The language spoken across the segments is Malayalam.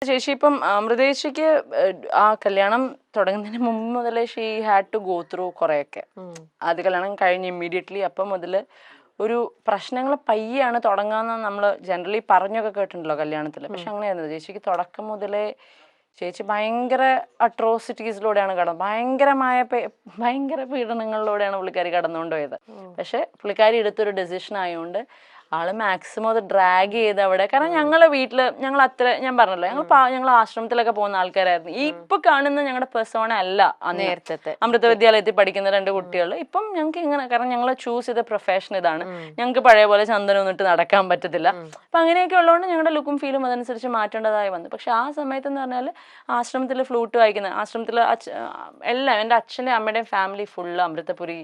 ചേച്ചി ഇപ്പം അമൃതേച്ചിക്ക് ആ കല്യാണം തുടങ്ങുന്നതിന് മുമ്പ് മുതലേ she had to go through കുറെയൊക്കെ. ആദ്യ കല്യാണം കഴിഞ്ഞ് ഇമ്മീഡിയറ്റ്ലി അപ്പം മുതൽ ഒരു പ്രശ്നങ്ങൾ പയ്യാണ് തുടങ്ങാന്ന് നമ്മൾ ജനറലി പറഞ്ഞൊക്കെ കേട്ടിട്ടുണ്ടല്ലോ കല്യാണത്തിൽ. പക്ഷെ അങ്ങനെയായിരുന്നു ചേച്ചിക്ക് തുടക്കം മുതലേ. ചേച്ചി ഭയങ്കര അട്രോസിറ്റീസിലൂടെയാണ് ഭയങ്കര പീഡനങ്ങളിലൂടെയാണ് പുള്ളിക്കാരി കടന്നുകൊണ്ടുപോയത്. പക്ഷെ പുള്ളിക്കാരി എടുത്തൊരു ഡെസിഷൻ ആയതുകൊണ്ട് ആള് മാക്സിമം അത് ഡ്രാഗ് ചെയ്ത് അവിടെ. കാരണം ഞങ്ങളെ വീട്ടില് ഞങ്ങൾ അത്ര, ഞാൻ പറഞ്ഞല്ലോ, ഞങ്ങൾ ആശ്രമത്തിലൊക്കെ പോകുന്ന ആൾക്കാരായിരുന്നു. ഈ ഇപ്പൊ കാണുന്ന ഞങ്ങളുടെ പെർസോണ അല്ല നേരത്തെ അമൃത വിദ്യാലയത്തിൽ പഠിക്കുന്ന 2 കുട്ടികൾ. ഇപ്പം ഞങ്ങൾക്ക് ഇങ്ങനെ, കാരണം ഞങ്ങൾ ചൂസ് ചെയ്ത പ്രൊഫഷൻ ഇതാണ്. ഞങ്ങൾക്ക് പഴയ പോലെ ചന്ദനം ഇട്ട് നടക്കാൻ പറ്റത്തില്ല. അപ്പൊ അങ്ങനെയൊക്കെ ഉള്ളതുകൊണ്ട് ഞങ്ങളുടെ ലുക്കും ഫീലും അതനുസരിച്ച് മാറ്റേണ്ടതായി വന്നു. പക്ഷെ ആ സമയത്ത് എന്ന് പറഞ്ഞാൽ ആശ്രമത്തിൽ ഫ്ലൂട്ട് വായിക്കുന്ന, ആശ്രമത്തിൽ എല്ലാം എൻ്റെ അച്ഛൻ്റെ അമ്മയുടെയും ഫാമിലി ഫുള്ള് അമൃതപുരി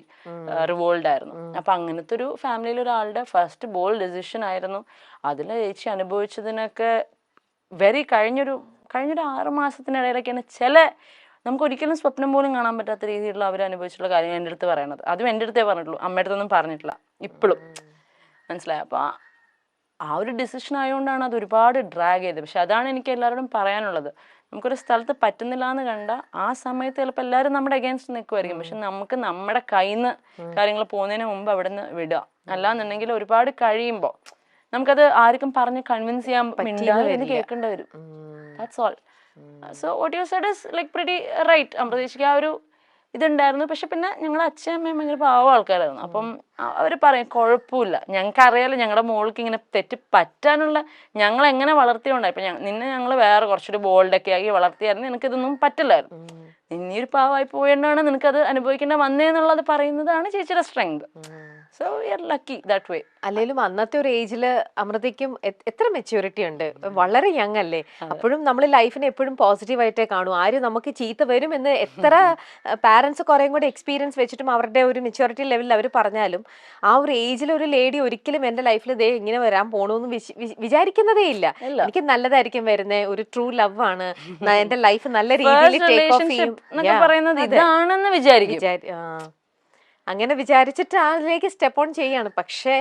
റിവോൾഡ് ആയിരുന്നു. അപ്പൊ അങ്ങനത്തെ ഒരു ഫാമിലിയിൽ ഒരാളുടെ ഫസ്റ്റ് ബോൾ ഡെസിഷൻ ആയിരുന്നു. അതിൽ ചേച്ചി അനുഭവിച്ചതിനൊക്കെ കഴിഞ്ഞൊരു 6 മാസത്തിനിടയിലൊക്കെയാണ് നമുക്ക് ഒരിക്കലും സ്വപ്നം പോലും കാണാൻ പറ്റാത്ത രീതിയിലുള്ള അവർ അനുഭവിച്ചിട്ടുള്ള കാര്യങ്ങൾ എൻ്റെ അടുത്ത് പറയണത്. അതും എൻ്റെ അടുത്തേ പറഞ്ഞിട്ടുള്ളൂ, അമ്മയുടെ അടുത്തൊന്നും പറഞ്ഞിട്ടില്ല ഇപ്പോഴും. മനസ്സിലായി? അപ്പോൾ ആ ഒരു ഡിസിഷൻ ആയതുകൊണ്ടാണ് അത് ഒരുപാട് ഡ്രാഗ് ചെയ്തത്. പക്ഷെ അതാണ് എനിക്ക് എല്ലാവരോടും പറയാനുള്ളത്. നമുക്കൊരു സ്ഥലത്ത് പറ്റുന്നില്ല എന്ന് കണ്ട ആ സമയത്ത് ചിലപ്പോൾ എല്ലാവരും നമ്മുടെ അഗേൻസ്റ്റ് നിൽക്കുമായിരിക്കും. പക്ഷെ നമുക്ക് നമ്മുടെ കയ്യിൽ നിന്ന് കാര്യങ്ങൾ പോകുന്നതിന് മുമ്പ് അവിടെ നിന്ന് വിടുക. അല്ലാന്നുണ്ടെങ്കിൽ ഒരുപാട് കഴിയുമ്പോൾ നമുക്കത് ആർക്കും പറഞ്ഞ് കൺവിൻസ് ചെയ്യാൻ മിണ്ടാതെ കേൾക്കേണ്ടി വരും. That's all. So what you said is like pretty right. അമൃതേച്ചിക്ക് ആ ഒരു ഇതുണ്ടായിരുന്നു. പക്ഷെ പിന്നെ ഞങ്ങളുടെ അച്ഛനും അമ്മയും ഭയങ്കര പാവ ആൾക്കാരായിരുന്നു. അപ്പം അവർ പറയും കുഴപ്പമില്ല, ഞങ്ങൾക്കറിയാലോ ഞങ്ങളുടെ മോൾക്ക് ഇങ്ങനെ തെറ്റ് പറ്റാനുള്ള, ഞങ്ങൾ എങ്ങനെ വളർത്തിയോണ്ടായി. ഇപ്പൊ നിന്നെ ഞങ്ങൾ വേറെ കുറച്ചൊരു ബോൾഡൊക്കെ ആക്കി വളർത്തിയായിരുന്നു, നിനക്കിതൊന്നും പറ്റില്ലായിരുന്നു. നിന്നീ ഒരു പാവമായി പോയതുകൊണ്ടാണ് നിനക്കത് അനുഭവിക്കേണ്ട വന്നേന്നുള്ളത് പറയുന്നതാണ് ചേച്ചിയുടെ strength. So we are lucky that way. അല്ലെങ്കിലും അന്നത്തെ ഒരു ഏജില് അമൃതയ്ക്കും എത്ര മെച്യൂരിറ്റി ഉണ്ട്, വളരെ യങ് അല്ലേ. അപ്പോഴും നമ്മൾ ലൈഫിനെ എപ്പോഴും പോസിറ്റീവായിട്ടേ കാണൂ. ആരും നമുക്ക് ചീത്ത വരും എന്ന് എത്ര പാരന്റ്സ് കുറേയും കൂടെ എക്സ്പീരിയൻസ് വെച്ചിട്ടും അവരുടെ ഒരു മെച്യൂരിറ്റി ലെവലിൽ അവർ പറഞ്ഞാലും ആ ഒരു ഏജിൽ ഒരു ലേഡി ഒരിക്കലും എന്റെ ലൈഫിൽ ദേ ഇങ്ങനെ വരാൻ പോണൂന്ന് വിചാരിക്കുന്നതേ ഇല്ല. എനിക്ക് നല്ലതായിരിക്കും വരുന്നത്, ഒരു ട്രൂ ലവ് ആണ്, എന്റെ ലൈഫ് നല്ല രീതിയിൽ ടേക്ക് ഓഫ് ചെയ്യും ഇതാണെന്ന് വിചാരിക്കും. അങ്ങനെ വിചാരിച്ചിട്ട് അതിലേക്ക് സ്റ്റെപ്പ് ഓൺ ചെയ്യാണ്. പക്ഷേ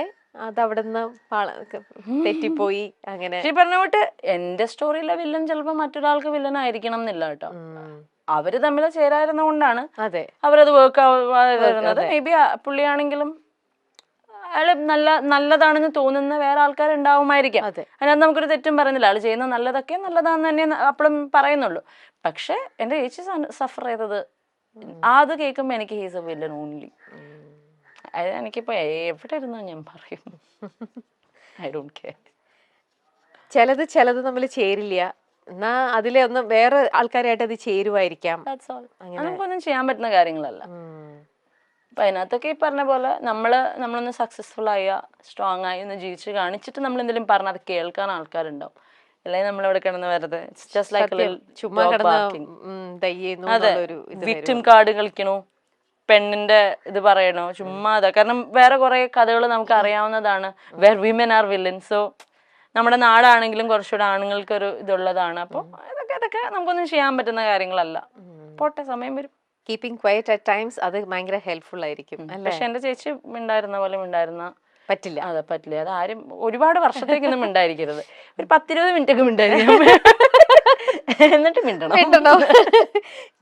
അതവിടുന്ന് തെറ്റിപ്പോയി. അങ്ങനെ പറഞ്ഞ പോട്ട് എന്റെ സ്റ്റോറിയിലെ വില്ലൻ ചിലപ്പോ മറ്റൊരാൾക്ക് വില്ലൻ ആയിരിക്കണം എന്നില്ല കേട്ടോ. അവര് തമ്മിൽ ചേരായിരുന്ന കൊണ്ടാണ് അവരത് വർക്ക് ആവുന്നത്. മേ ബി പുള്ളിയാണെങ്കിലും അയാള് നല്ലതാണെന്ന് തോന്നുന്ന വേറെ ആൾക്കാരുണ്ടാവുമായിരിക്കാം. അതിനകത്ത് നമുക്കൊരു തെറ്റും പറയുന്നില്ല. ആള് ചെയ്യുന്ന നല്ലതൊക്കെ നല്ലതാന്ന് തന്നെ അപ്പോഴും പറയുന്നുള്ളൂ. പക്ഷെ എന്റെ ചേച്ചി സഫർ ചെയ്തത് അത് കേൾക്കുമ്പോ എനിക്ക് ഹീസ് എ വില്ലൻ ഓൺലി. അതായത് എനിക്കിപ്പോ എവിടെ ഇരുന്നോ ഞാൻ പറയും, ഐ ഡോണ്ട് കെയർ. ചിലത് നമ്മൾ ചേരില്ല, എന്നാ അതിലെ ഒന്ന് വേറെ ആൾക്കാരായിട്ട് അത് ചേരുവായിരിക്കാം. നമുക്കൊന്നും ചെയ്യാൻ പറ്റുന്ന കാര്യങ്ങളല്ല. അപ്പൊ അതിനകത്തൊക്കെ ഈ പറഞ്ഞ പോലെ നമ്മളൊന്ന് സക്സസ്ഫുൾ ആയ സ്ട്രോങ് ആയി ഒന്ന് ജീവിച്ച് കാണിച്ചിട്ട് നമ്മൾ എന്തെങ്കിലും പറഞ്ഞാൽ അത് കേൾക്കാൻ ആൾക്കാരുണ്ടാവും. അല്ലെങ്കിൽ നമ്മളെവിടെ കിടന്ന് വെറുതെ വിക്ടിം കാർഡ് കളിക്കണോ, പെണ്ണിന്റെ ഇത് പറയണോ, ചുമ്മാ അതാ. കാരണം വേറെ കുറെ കഥകൾ നമുക്ക് അറിയാവുന്നതാണ്, where women are villain. So നമ്മുടെ നാടാണെങ്കിലും കുറച്ചുകൂടെ ആണുങ്ങൾക്ക് ഒരു ഇതുള്ളതാണ്. അപ്പൊ ഇതൊക്കെ നമുക്കൊന്നും ചെയ്യാൻ പറ്റുന്ന കാര്യങ്ങളല്ല. പോട്ടെ, സമയം വരും. കീപ്പിംഗ് ക്വയറ്റ് അറ്റ് ടൈംസ് അത് ഭയങ്കര ഹെൽപ്ഫുൾ ആയിരിക്കും. പക്ഷെ എന്റെ ചേച്ചി മിണ്ടായിരുന്ന പോലെ മിണ്ടായിരുന്ന പറ്റില്ല. അതെ, പറ്റില്ല. അത് ആരും ഒരുപാട് വർഷത്തേക്കൊന്നും മിണ്ടായിരിക്കരുത്. ഒരു 10-20 മിനിറ്റ് ഒക്കെ മിണ്ടായിരിക്കും, എന്നിട്ട് മിണ്ടണം.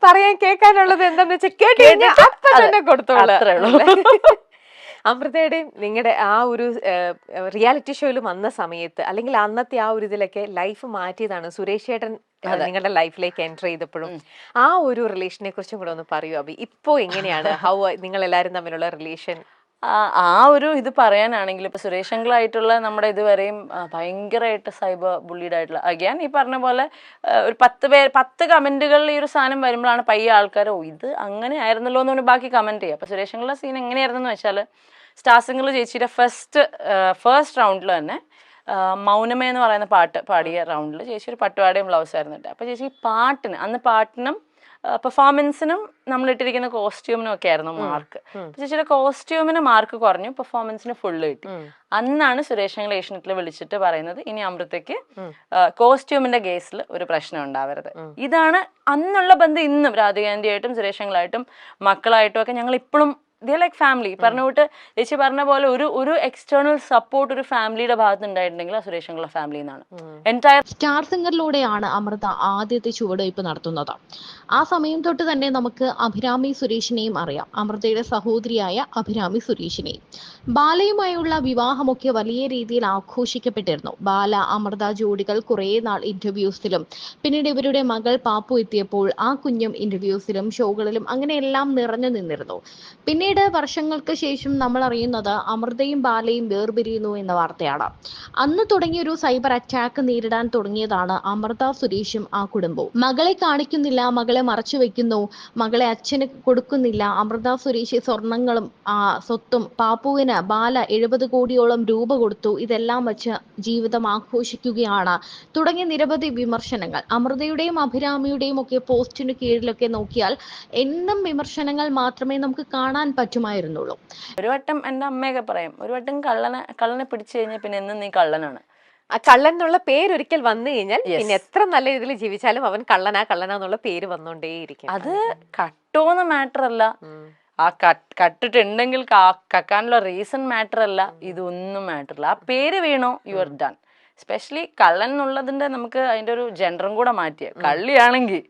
പറയാൻ കേൾക്കാനുള്ളത് എന്താന്ന് വെച്ചാൽ കേട്ട് കൊടുത്തോളൂ. അമൃതയുടെയും നിങ്ങളുടെ ആ ഒരു റിയാലിറ്റി ഷോയിൽ വന്ന സമയത്ത്, അല്ലെങ്കിൽ അന്നത്തെ ആ ഒരു ഇതിലൊക്കെ ലൈഫ് മാറ്റിയതാണ് സുരേഷ് ചേട്ടൻ നിങ്ങളുടെ ലൈഫിലേക്ക് എൻ്റർ ചെയ്തപ്പോഴും. ആ ഒരു റിലേഷനെ കുറിച്ചും കൂടെ ഒന്ന് പറയൂ അഭി. ഇപ്പോ എങ്ങനെയാണ് നിങ്ങൾ എല്ലാവരും തമ്മിലുള്ള റിലേഷൻ? ആ ഒരു ഇത് പറയാനാണെങ്കിൽ ഇപ്പൊ സുരേഷ് അങ്കിളായിട്ടുള്ള നമ്മുടെ ഇതുവരെയും ഭയങ്കരമായിട്ട് സൈബർ ബുള്ളീഡ് ആയിട്ടുള്ള, അഗൈൻ ഈ പറഞ്ഞ പോലെ ഒരു 10 കമന്റുകളിൽ ഈ ഒരു സാധനം വരുമ്പോഴാണ് പയ്യ ആൾക്കാർ ഇത് അങ്ങനെ ആയിരുന്നല്ലോ എന്ന് ബാക്കി കമന്റ് ചെയ്യുക. അപ്പൊ സുരേഷ് അങ്കിളുടെ സീൻ എങ്ങനെയായിരുന്നു വെച്ചാൽ, സ്റ്റാർസിംഗിൾ ചേച്ചിയുടെ ഫസ്റ്റ് റൗണ്ടിൽ തന്നെ മൗനമേ എന്ന് പറയുന്ന പാട്ട് പാടിയ റൗണ്ടിൽ ചേച്ചി ഒരു പട്ടുപാടയും ബ്ലൗസ് ആയിരുന്നു. അപ്പൊ ചേച്ചി പാട്ടിനും പെർഫോമൻസിനും നമ്മൾ ഇട്ടിരിക്കുന്ന കോസ്റ്റ്യൂമിനും ഒക്കെ ആയിരുന്നു മാർക്ക്. ചേച്ചിയുടെ കോസ്റ്റ്യൂമിന് മാർക്ക് കുറഞ്ഞു, പെർഫോമൻസിന് ഫുള്ള് കിട്ടി. അന്നാണ് സുരേഷ് അങ്കിൾ ഏഷ്യനെറ്റിൽ വിളിച്ചിട്ട് പറയുന്നത്, ഇനി അമൃതയ്ക്ക് കോസ്റ്റ്യൂമിന്റെ കേസിൽ ഒരു പ്രശ്നം ഉണ്ടാവരുത്. ഇതാണ് അന്നുള്ള ബന്ധം. ഇന്നും രാധികാന്റിയായിട്ടും സുരേഷ് അങ്കിളായിട്ടും മക്കളായിട്ടും ഒക്കെ ഞങ്ങൾ ഇപ്പോഴും ലൈക്ക് ഫാമിലി. പറഞ്ഞ കൂട്ട് ചേച്ചി പറഞ്ഞ പോലെ ഒരു എക്സ്റ്റേണൽ സപ്പോർട്ട് ഒരു ഫാമിലിയുടെ ഭാഗത്ത് ഉണ്ടായിട്ടുണ്ടെങ്കിൽ ആ സുരേഷ് അങ്കിളുടെ ഫാമിലി എന്നാണ്. എൻറ്റയർ സ്റ്റാർ സിംഗറിലൂടെയാണ് അമൃത ആദ്യത്തെ ചുവടുവയ്പ് നടത്തുന്നത്. ആ സമയം തൊട്ട് തന്നെ നമുക്ക് അഭിരാമി സുരേഷിനെയും അറിയാം, അമൃതയുടെ സഹോദരിയായ അഭിരാമി സുരേഷിനെയും. ബാലയുമായുള്ള വിവാഹമൊക്കെ വലിയ രീതിയിൽ ആഘോഷിക്കപ്പെട്ടിരുന്നു. ബാല അമൃത ജോഡികൾ കുറേ നാൾ ഇന്റർവ്യൂസിലും പിന്നീട് ഇവരുടെ മകൾ പാപ്പു എത്തിയപ്പോൾ ആ കുഞ്ഞും ഇന്റർവ്യൂസിലും ഷോകളിലും അങ്ങനെയെല്ലാം നിറഞ്ഞു നിന്നിരുന്നു. പിന്നീട് വർഷങ്ങൾക്ക് ശേഷം നമ്മൾ അറിയുന്നത് അമൃതയും ബാലയും വേർപിരിയുന്നു എന്ന വാർത്തയാണ്. അന്ന് തുടങ്ങിയൊരു സൈബർ അറ്റാക്ക് നേരിടാൻ തുടങ്ങിയതാണ് അമൃത സുരേഷും ആ കുടുംബവും. മകളെ കാണിക്കുന്നില്ല, മകളെ മറച്ചു വെക്കുന്നു, മകളെ അച്ഛന് കൊടുക്കുന്നില്ല. അമൃത സുരേഷ് സ്വർണങ്ങളും സ്വത്തും, പാപ്പുവിന് ബാല 70 കോടിയോളം രൂപ കൊടുത്തു, ഇതെല്ലാം വെച്ച് ജീവിതം ആഘോഷിക്കുകയാണ് തുടങ്ങിയ നിരവധി വിമർശനങ്ങൾ. അമൃതയുടെയും അഭിരാമിയുടെയും ഒക്കെ പോസ്റ്റിന് കീഴിലൊക്കെ നോക്കിയാൽ എന്നും വിമർശനങ്ങൾ മാത്രമേ നമുക്ക് കാണാൻ പറ്റുമായിരുന്നുള്ളൂ. ഒരു വട്ടം എൻ്റെ അമ്മയൊക്കെ പറയും, ഒരു വട്ടം കള്ളനെ പിടിച്ചു കഴിഞ്ഞാൽ പിന്നെ എന്നും നീ കള്ളനാണ്. ആ കള്ളൻ എന്നുള്ള പേര് ഒരിക്കൽ വന്നു കഴിഞ്ഞാൽ പിന്നെ എത്ര നല്ല രീതിയിൽ ജീവിച്ചാലും അവൻ കള്ളനാന്നുള്ള പേര് വന്നോണ്ടേയിരിക്കും. അത് കട്ടോന്ന് മാറ്റർ അല്ല, ആ കട്ടിട്ടുണ്ടെങ്കിൽ കക്കാനുള്ള റീസൺ മാറ്റർ അല്ല, ഇതൊന്നും മാറ്റർ അല്ല. ആ പേര് വീണോ യു ആർ ഡൺ. എസ്പെഷ്യലി കള്ളൻ എന്നുള്ളതിന്റെ നമുക്ക് അതിന്റെ ഒരു ജെൻഡറും കൂടെ മാറ്റിയ കള്ളിയാണെങ്കിൽ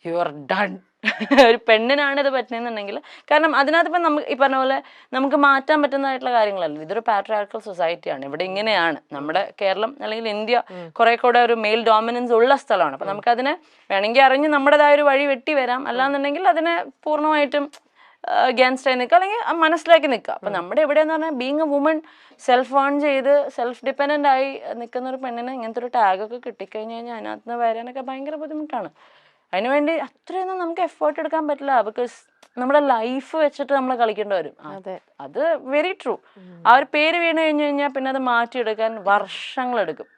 യു ആർ ഡൺ. ഒരു പെണ്ണിനാണ് ഇത് പറ്റുന്നുണ്ടെങ്കിൽ, കാരണം അതിനകത്ത് ഇപ്പം നമുക്ക് ഈ പറഞ്ഞ പോലെ നമുക്ക് മാറ്റാൻ പറ്റുന്നതായിട്ടുള്ള കാര്യങ്ങളല്ല. ഇതൊരു പാട്രിയാർക്കൽ സൊസൈറ്റിയാണ്, ഇവിടെ ഇങ്ങനെയാണ്. നമ്മുടെ കേരളം അല്ലെങ്കിൽ ഇന്ത്യ കുറെ കൂടെ ഒരു മെയിൽ ഡോമിനൻസ് ഉള്ള സ്ഥലമാണ്. അപ്പം നമുക്കതിനെ വേണമെങ്കിൽ അറിഞ്ഞ് നമ്മുടേതായ ഒരു വഴി വെട്ടി വരാം, അല്ലാന്നുണ്ടെങ്കിൽ അതിനെ പൂർണ്ണമായിട്ടും അഗേൻസ്റ്റ് ആയി നിൽക്കുക, അല്ലെങ്കിൽ മനസ്സിലാക്കി നിൽക്കുക. അപ്പം നമ്മുടെ എവിടെയെന്ന് പറഞ്ഞാൽ being A woman, self earn ചെയ്ത് സെൽഫ് ഡിപ്പെൻഡൻ്റ് ആയി നിൽക്കുന്ന ഒരു പെണ്ണിന് ഇങ്ങനത്തെ ഒരു ടാഗൊക്കെ കിട്ടിക്കഴിഞ്ഞ് കഴിഞ്ഞാൽ അതിനകത്ത് നിന്ന് വരാനൊക്കെ ഭയങ്കര ബുദ്ധിമുട്ടാണ്. അതിനുവേണ്ടി അത്രയൊന്നും നമുക്ക് എഫേർട്ട് എടുക്കാൻ പറ്റില്ല, ബിക്കോസ് നമ്മുടെ ലൈഫ് വെച്ചിട്ട് നമ്മൾ കളിക്കേണ്ടി വരും. അത് വെരി ട്രൂ. ആ ഒരു പേര് വീണ് കഴിഞ്ഞു കഴിഞ്ഞാൽ പിന്നെ അത് മാറ്റിയെടുക്കാൻ വർഷങ്ങളെടുക്കും.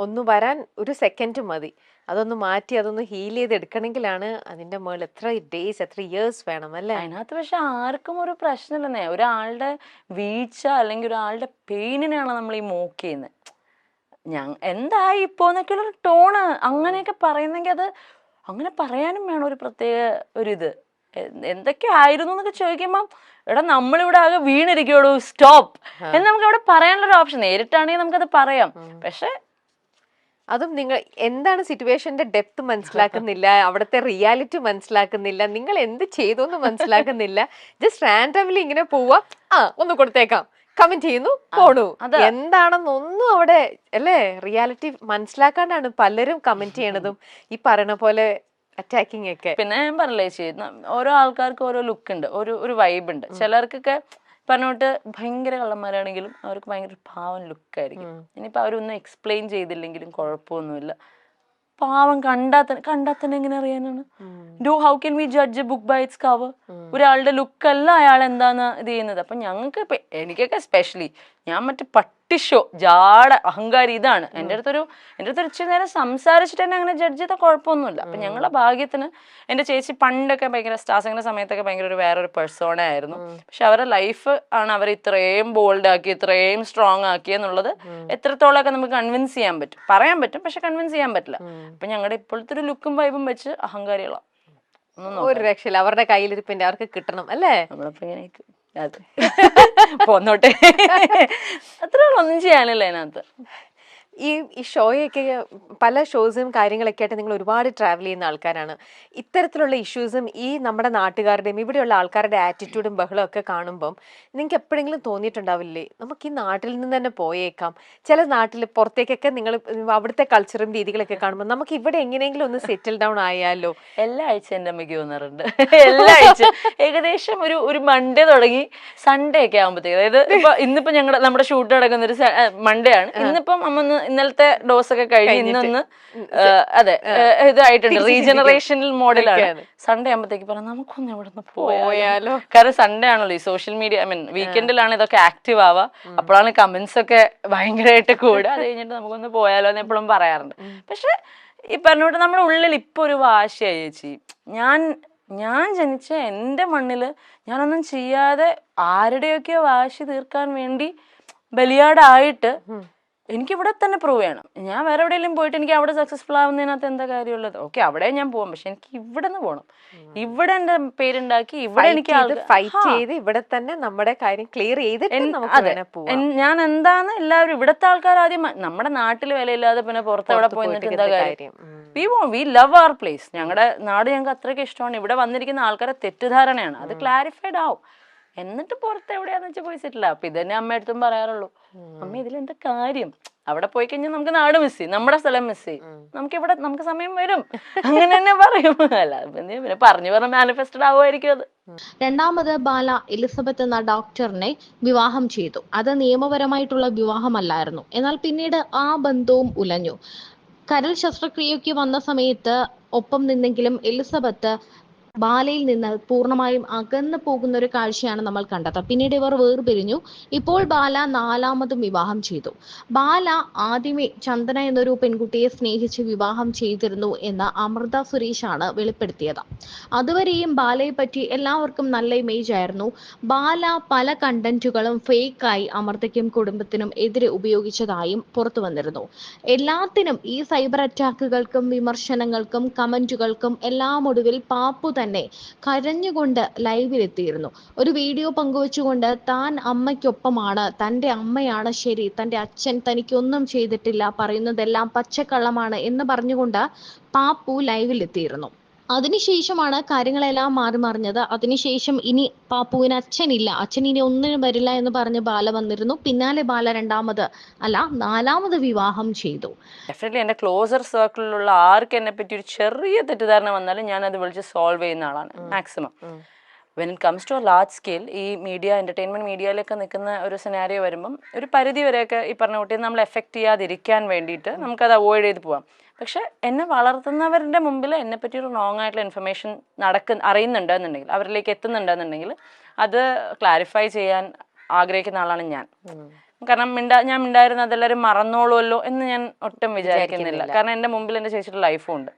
ഒന്ന് വരാൻ ഒരു സെക്കൻഡ് മതി, അതൊന്ന് മാറ്റി അതൊന്ന് ഹീൽ ചെയ്ത് എടുക്കണമെങ്കിലാണ് അതിന്റെ മുകളിൽ എത്ര ഡേയ്സ് എത്ര ഇയേഴ്സ് വേണം അല്ലേ. അതിനകത്ത് പക്ഷെ ആർക്കും ഒരു പ്രശ്നമില്ലെന്നേ. ഒരാളുടെ വീഴ്ച അല്ലെങ്കിൽ ഒരാളുടെ പെയിനിനാണ് നമ്മൾ ഈ മോക്ക് ചെയ്യുന്നത്. എന്തായി ഇപ്പോന്നൊക്കെയുള്ളൊരു ടോണ് അങ്ങനെയൊക്കെ പറയുന്നെങ്കിൽ അത് അങ്ങനെ പറയാനും വേണം ഒരു പ്രത്യേക ഒരിത്. എന്തൊക്കെ ആയിരുന്നു എന്നൊക്കെ ചോദിക്കുമ്പം എടാ നമ്മളിവിടെ ആകെ വീണിരിക്കുള്ളൂ, സ്റ്റോപ്പ് എന്ന് നമുക്ക് അവിടെ പറയാനുള്ളൊരു ഓപ്ഷൻ. നേരിട്ടാണെങ്കിൽ നമുക്കത് പറയാം, പക്ഷെ അതും നിങ്ങൾ എന്താണ് സിറ്റുവേഷന്റെ ഡെപ്ത് മനസ്സിലാക്കുന്നില്ല, അവിടുത്തെ റിയാലിറ്റി മനസ്സിലാക്കുന്നില്ല, നിങ്ങൾ എന്ത് ചെയ്തു എന്ന് മനസ്സിലാക്കുന്നില്ല. ജസ്റ്റ് റാൻഡംലി ഇങ്ങനെ പോവാ, ഒന്ന് കൊടുത്തേക്കാം, കമന്റ് ചെയ്യുന്നു, പോണു. എന്താണെന്നൊന്നും അവിടെ അല്ലേ റിയാലിറ്റി മനസ്സിലാക്കാണ്ടാണ് പലരും കമന്റ് ചെയ്യണതും ഈ പറയണ പോലെ അറ്റാക്കിങ് ഒക്കെ. പിന്നെ ഞാൻ പറഞ്ഞില്ലേ ചേച്ചി, ഓരോ ആൾക്കാർക്ക് ഓരോ ലുക്ക് ഉണ്ട്, ഒരു വൈബ് ഉണ്ട്. ചിലർക്കൊക്കെ പറഞ്ഞോട്ട് ഭയങ്കര കള്ളന്മാരാണെങ്കിലും അവർക്ക് ഭയങ്കര പാവം ലുക്കായിരിക്കും. ഇനിയിപ്പോൾ അവരൊന്നും എക്സ്പ്ലെയിൻ ചെയ്തില്ലെങ്കിലും കുഴപ്പമൊന്നുമില്ല. പാവം കണ്ടാത്തന്നെ എങ്ങനെ അറിയാനാണ്? How can we judge a book by its cover? ഒരാളുടെ ലുക്കല്ല അയാൾ എന്താന്ന് ഇത് ചെയ്യുന്നത്. അപ്പം ഞങ്ങൾക്ക് ഇപ്പം എനിക്കൊക്കെ സ്പെഷ്യലി ഞാൻ മറ്റേ പട്ടിഷോ ജാട അഹങ്കാരി ഇതാണ്. എൻ്റെ അടുത്തൊരു ഇച്ചിരി നേരം സംസാരിച്ചിട്ട് തന്നെ അങ്ങനെ ജഡ്ജ് ചെയ്താൽ കുഴപ്പമൊന്നുമില്ല. അപ്പം ഞങ്ങളുടെ ഭാഗ്യത്തിന് എൻ്റെ ചേച്ചി പണ്ടൊക്കെ ഭയങ്കര സ്റ്റാർസിങ്ങിൻ്റെ സമയത്തൊക്കെ ഭയങ്കര വേറൊരു പേഴ്സോണ ആയിരുന്നു. പക്ഷെ അവരുടെ ലൈഫ് ആണ് അവർ ഇത്രയും ബോൾഡ് ആക്കി ഇത്രയും സ്ട്രോങ് ആക്കി എന്നുള്ളത് എത്രത്തോളമൊക്കെ നമുക്ക് കൺവിൻസ് ചെയ്യാൻ പറ്റും, പറയാൻ പറ്റും, പക്ഷെ കൺവിൻസ് ചെയ്യാൻ പറ്റില്ല. അപ്പം ഞങ്ങളുടെ ഇപ്പോഴത്തെ ഒരു ലുക്കും വൈബും വെച്ച് അഹങ്കാരികളാണ്. ഒരു രക്ഷയില്ല, അവരുടെ കയ്യിലിരിപ്പിന്റെ അവർക്ക് കിട്ടണം അല്ലേ. നമ്മളിപ്പോ ഇങ്ങനെ അതെ പോന്നോട്ടെ, അത്ര ഒന്നും ചെയ്യാനില്ല അതിനകത്ത്. ഈ ഷോയൊക്കെ പല ഷോസും കാര്യങ്ങളൊക്കെ ആയിട്ട് നിങ്ങൾ ഒരുപാട് ട്രാവൽ ചെയ്യുന്ന ആൾക്കാരാണ്. ഇത്തരത്തിലുള്ള ഇഷ്യൂസും ഈ നമ്മുടെ നാട്ടുകാരുടെയും ഇവിടെയുള്ള ആൾക്കാരുടെ ആറ്റിറ്റ്യൂഡും ബഹളവും ഒക്കെ കാണുമ്പം നിങ്ങൾക്ക് എപ്പോഴെങ്കിലും തോന്നിയിട്ടുണ്ടാവില്ലേ നമുക്ക് ഈ നാട്ടിൽ നിന്ന് തന്നെ പോയേക്കാം? ചില നാട്ടിൽ പുറത്തേക്കൊക്കെ നിങ്ങൾ അവിടുത്തെ കൾച്ചറും രീതികളൊക്കെ കാണുമ്പോൾ നമുക്ക് ഇവിടെ എങ്ങനെയെങ്കിലും ഒന്ന് സെറ്റിൽ ഡൗൺ ആയാലോ? എല്ലാ ആഴ്ച എൻ്റെ അമ്മയ്ക്ക് തോന്നാറുണ്ട്. എല്ലാ ആഴ്ച ഏകദേശം ഒരു മൺഡേ തുടങ്ങി സൺഡേ ഒക്കെ ആകുമ്പോഴത്തേക്ക്, അതായത് ഇപ്പൊ ഇന്നിപ്പോ നമ്മുടെ ഷൂട്ട് നടക്കുന്ന ഒരു മൺഡേ ആണ്. ഇന്നിപ്പം അമ്മ ഇന്നലത്തെ ഡോസ് ഒക്കെ കഴിഞ്ഞ് ഇന്നൊന്ന് അതെ ഇതായിട്ടുണ്ട്, റീജനറേഷണൽ മോഡലാണ്. സൺഡേ ആകുമ്പോഴത്തേക്ക് പറയാം നമുക്കൊന്ന് എവിടെ നിന്ന് പോയാലോ. കാരണം സൺഡേ ആണല്ലോ ഈ സോഷ്യൽ മീഡിയ, ഐ മീൻ വീക്കെൻഡിലാണ് ഇതൊക്കെ ആക്റ്റീവ് ആവുക, അപ്പോഴാണ് കമന്റ്സ് ഒക്കെ ഭയങ്കരമായിട്ട് കൂടുക. അത് കഴിഞ്ഞിട്ട് നമുക്കൊന്ന് പോയാലോ എന്ന് എപ്പോഴും പറയാറുണ്ട്. പക്ഷെ ഈ പറഞ്ഞോട്ട് നമ്മുടെ ഉള്ളിൽ ഇപ്പൊ ഒരു വാശിയായി ചേച്ചി. ഞാൻ ജനിച്ച എൻ്റെ മണ്ണില് ഞാനൊന്നും ചെയ്യാതെ ആരുടെയൊക്കെയോ വാശി തീർക്കാൻ വേണ്ടി ബലിയാടായിട്ട് എനിക്ക് ഇവിടെ തന്നെ പ്രൂവ് ചെയ്യണം. ഞാൻ വേറെ എവിടെയെങ്കിലും പോയിട്ട് എനിക്ക് അവിടെ സക്സസ്ഫുൾ ആവുന്നതിനകത്ത് എന്താ കാര്യമുള്ളത്? ഓക്കെ, അവിടെ ഞാൻ പോവാം, പക്ഷെ എനിക്ക് ഇവിടെ നിന്ന് പോകണം. ഇവിടെ എന്റെ പേരുണ്ടാക്കി ഇവിടെ എനിക്ക് ഫൈറ്റ് ചെയ്ത് ഇവിടെ തന്നെ നമ്മുടെ കാര്യം ക്ലിയർ ചെയ്തിട്ട് നമുക്ക് വേണേ പോവാം. ഞാൻ എന്താന്ന് എല്ലാവരും ഇവിടുത്തെ ആൾക്കാർ ആദ്യം നമ്മുടെ നാട്ടിൽ വിലയില്ലാതെ പിന്നെ പുറത്ത് എവിടെ പോയിട്ട് എന്താ കാര്യം? We love our place. ഞങ്ങളുടെ നാട് ഞങ്ങൾക്ക് അത്രയ്ക്ക് ഇഷ്ടമാണ്. ഇവിടെ വന്നിരിക്കുന്ന ആൾക്കാരെ തെറ്റിദ്ധാരണയാണ്, അത് ക്ലാരിഫൈഡ് ആവും. എന്നിട്ട് പുറത്ത് എവിടെയാന്ന് വെച്ചാൽ പോയി സെറ്റിൽ. അപ്പൊ ഇതന്നെ അമ്മ അടുത്തും പറയാറുള്ളൂ, അമ്മ ഇതിലെന്താ കാര്യം? അവിടെ പോയി കഴിഞ്ഞാൽ നമുക്ക് നാട് മിസ് ചെയ്യും, നമ്മുടെ സ്ഥലം മിസ് ചെയ്യും, നമുക്ക് സമയം വരും, അങ്ങനെ തന്നെ പറയും. അല്ല പിന്നെ പറഞ്ഞു മാനിഫെസ്റ്റഡ് ആവുമായിരിക്കും അത്. രണ്ടാമത് ബാല എലിസബത്ത് എന്ന ഡോക്ടറിനെ വിവാഹം ചെയ്തു. അത് നിയമപരമായിട്ടുള്ള വിവാഹമല്ലായിരുന്നു. എന്നാൽ പിന്നീട് ആ ബന്ധവും ഉലഞ്ഞു. കരൾ ശസ്ത്രക്രിയയ്ക്ക് വന്ന സമയത്ത് ഒപ്പം നിന്നെങ്കിലും എലിസബത്ത് ബാലയിൽ നിന്ന് പൂർണ്ണമായും അകന്നു പോകുന്ന ഒരു കാഴ്ചയാണ് നമ്മൾ കണ്ടത്. പിന്നീട് ഇവർ വേർപിരിഞ്ഞു. ഇപ്പോൾ ബാല 4ാമതും വിവാഹം ചെയ്തു. ബാല ആദ്യമേ ചന്ദന എന്നൊരു പെൺകുട്ടിയെ സ്നേഹിച്ച് വിവാഹം ചെയ്തിരുന്നു എന്ന് അമൃത സുരേഷാണ് വെളിപ്പെടുത്തിയത്. അതുവരെയും ബാലയെ പറ്റി എല്ലാവർക്കും നല്ല ഇമേജ് ആയിരുന്നു. ബാല പല കണ്ടന്റുകളും ഫേക്കായി അമൃതയ്ക്കും കുടുംബത്തിനും എതിരെ ഉപയോഗിച്ചതായും പുറത്തു വന്നിരുന്നു. എല്ലാത്തിനും ഈ സൈബർ അറ്റാക്കുകൾക്കും വിമർശനങ്ങൾക്കും കമന്റുകൾക്കും എല്ലാം ഒടുവിൽ പാപ്പു തന്നെ കരഞ്ഞുകൊണ്ട് ലൈവിലെത്തിയിരുന്നു. ഒരു വീഡിയോ പങ്കുവച്ചുകൊണ്ട് താൻ അമ്മയ്ക്കൊപ്പമാണ്, തന്റെ അമ്മയാണ് ശരി, തന്റെ അച്ഛൻ തനിക്കൊന്നും ചെയ്തിട്ടില്ല, പറയുന്നതെല്ലാം പച്ചക്കള്ളമാണ് എന്ന് പറഞ്ഞുകൊണ്ട് പാപ്പു ലൈവിലെത്തിയിരുന്നു. അതിനുശേഷമാണ് കാര്യങ്ങളെല്ലാം മാറി മറിഞ്ഞത്. അതിനുശേഷം ഇനി പാപ്പുവിന് അച്ഛനില്ല, അച്ഛൻ ഇനി ഒന്നിനും വരില്ല എന്ന് പറഞ്ഞ് ബാല വന്നിരുന്നു. പിന്നാലെ ബാല 4ാമത് വിവാഹം ചെയ്തു. ഡെഫിനറ്റ്ലി എൻ്റെ ക്ലോസർ സർക്കിളിലുള്ള ആർക്ക് എന്നെ പറ്റി ഒരു ചെറിയ തെറ്റിദ്ധാരണ വന്നാലും ഞാൻ അത് വിളിച്ച് സോൾവ് ചെയ്യുന്ന ആളാണ് maximum. When it comes to a large scale, ഈ എന്റർടൈൻമെന്റ് മീഡിയയിലൊക്കെ നിൽക്കുന്ന ഒരു സിനാരിയോ വരുമ്പം ഒരു പരിധി വരെയൊക്കെ ഈ പറഞ്ഞ കുട്ടിയെ നമ്മൾ എഫക്ട് ചെയ്യാതിരിക്കാൻ വേണ്ടിയിട്ട് നമുക്കത് അവോയ്ഡ് ചെയ്ത് പോവാം. പക്ഷെ എന്നെ വളർത്തുന്നവരുടെ മുമ്പിൽ എന്നെ പറ്റി ഒരു റോങ് ആയിട്ടുള്ള ഇൻഫർമേഷൻ അറിയുന്നുണ്ടെന്നുണ്ടെങ്കിൽ, അവരിലേക്ക് എത്തുന്നുണ്ടെന്നുണ്ടെങ്കിൽ അത് ക്ലാരിഫൈ ചെയ്യാൻ ആഗ്രഹിക്കുന്ന ആളാണ് ഞാൻ. കാരണം ഞാൻ മിണ്ടായിരുന്ന അതെല്ലാവരും മറന്നോളുമല്ലോ എന്ന് ഞാൻ ഒട്ടും വിചാരിക്കുന്നില്ല. കാരണം എന്റെ മുമ്പിൽ എന്റെ ചേച്ചിയുടെ ലൈഫും ഉണ്ട്.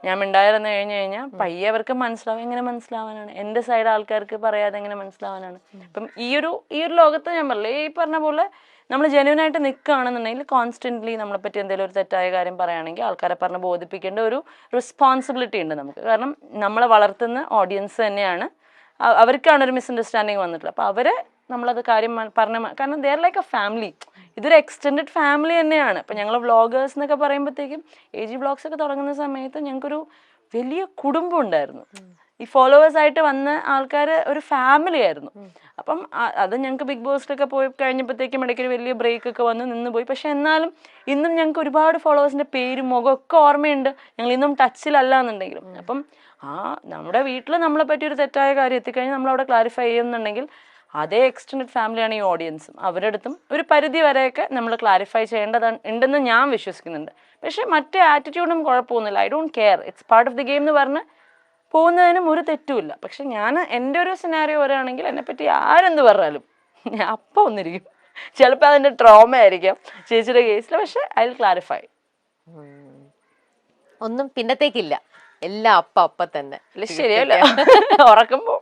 ഞാൻ മിണ്ടായിരുന്നു കഴിഞ്ഞാൽ പയ്യെ അവർക്ക് മനസ്സിലാവും. എങ്ങനെ മനസ്സിലാവാനാണ്? എന്റെ സൈഡ് ആൾക്കാർക്ക് പറയാതെ എങ്ങനെ മനസ്സിലാവാനാണ്? അപ്പം ഈ ഒരു ലോകത്ത് ഞാൻ പറഞ്ഞില്ലേ, ഈ പറഞ്ഞ പോലെ നമ്മൾ ജെന്യൂൻ ആയിട്ട് നിൽക്കുകയാണെന്നുണ്ടെങ്കിൽ കോൺസ്റ്റന്റ്ലി നമ്മളെ പറ്റി എന്തെങ്കിലും ഒരു തെറ്റായ കാര്യം പറയുകയാണെങ്കിൽ ആൾക്കാരെ പറഞ്ഞ് ബോധിപ്പിക്കേണ്ട ഒരു റെസ്പോൺസിബിലിറ്റി ഉണ്ട് നമുക്ക്. കാരണം നമ്മളെ വളർത്തുന്ന ഓഡിയൻസ് തന്നെയാണ്, അവർക്കാണ് ഒരു മിസ്അണ്ടർസ്റ്റാൻഡിങ് വന്നിട്ടുള്ളത്. അപ്പോൾ അവരെ നമ്മളത് കാര്യം കാരണം they are like A family. ഇതൊരു എക്സ്റ്റെൻഡഡ് ഫാമിലി തന്നെയാണ്. ഇപ്പം ഞങ്ങൾ വ്ളോഗേഴ്സ് എന്നൊക്കെ പറയുമ്പോഴത്തേക്കും AG വ്ളോഗ്സ് ഒക്കെ തുടങ്ങുന്ന സമയത്ത് ഞങ്ങൾക്കൊരു വലിയ കുടുംബം ഉണ്ടായിരുന്നു. ഈ ഫോളോവേഴ്സ് ആയിട്ട് വന്ന ആൾക്കാർ ഒരു ഫാമിലി ആയിരുന്നു. അപ്പം അത് ഞങ്ങൾക്ക് ബിഗ് ബോസിലൊക്കെ പോയി കഴിഞ്ഞപ്പോഴത്തേക്കും ഇടയ്ക്കൊരു വലിയ ബ്രേക്ക് ഒക്കെ വന്ന് നിന്ന് പോയി. പക്ഷെ എന്നാലും ഇന്നും ഞങ്ങൾക്ക് ഒരുപാട് ഫോളോവേഴ്സിൻ്റെ പേരും മുഖമൊക്കെ ഓർമ്മയുണ്ട്. ഞങ്ങൾ ഇന്നും ടച്ചിലല്ല എന്നുണ്ടെങ്കിലും. അപ്പം നമ്മുടെ വീട്ടിൽ നമ്മളെ പറ്റി ഒരു തെറ്റായ കാര്യം എത്തിക്കഴിഞ്ഞാൽ നമ്മളവിടെ ക്ലാരിഫൈ ചെയ്യുന്നുണ്ടെങ്കിൽ അതേ എക്സ്റ്റെൻഡഡ് ഫാമിലിയാണ് ഈ ഓഡിയൻസും. അവരുടെ അടുത്തും ഒരു പരിധി വരെയൊക്കെ നമ്മൾ ക്ലാരിഫൈ ഉണ്ടെന്ന് ഞാൻ വിശ്വസിക്കുന്നുണ്ട്. പക്ഷെ മറ്റേ ആറ്റിറ്റ്യൂഡും കുഴപ്പമൊന്നുമില്ല. I don't care, it's part of the game എന്ന് പറഞ്ഞ് പോകുന്നതിനും ഒരു തെറ്റുമില്ല. പക്ഷെ ഞാൻ എൻ്റെ ഒരു സിനാരിയോ വരികയാണെങ്കിൽ എന്നെപ്പറ്റി ആരെന്ത് പറഞ്ഞാലും ഞാൻ അപ്പം ഒന്നിരിക്കും. ചിലപ്പോൾ അതിൻ്റെ ട്രോമ ആയിരിക്കാം ചേച്ചിയുടെ കേസിൽ, പക്ഷെ ഐ വിൽ ക്ലാരിഫൈ. ഒന്നും പിന്നത്തേക്കില്ല, എല്ലാം അപ്പ തന്നെ. ശരിയല്ല, ഉറക്കുമ്പോൾ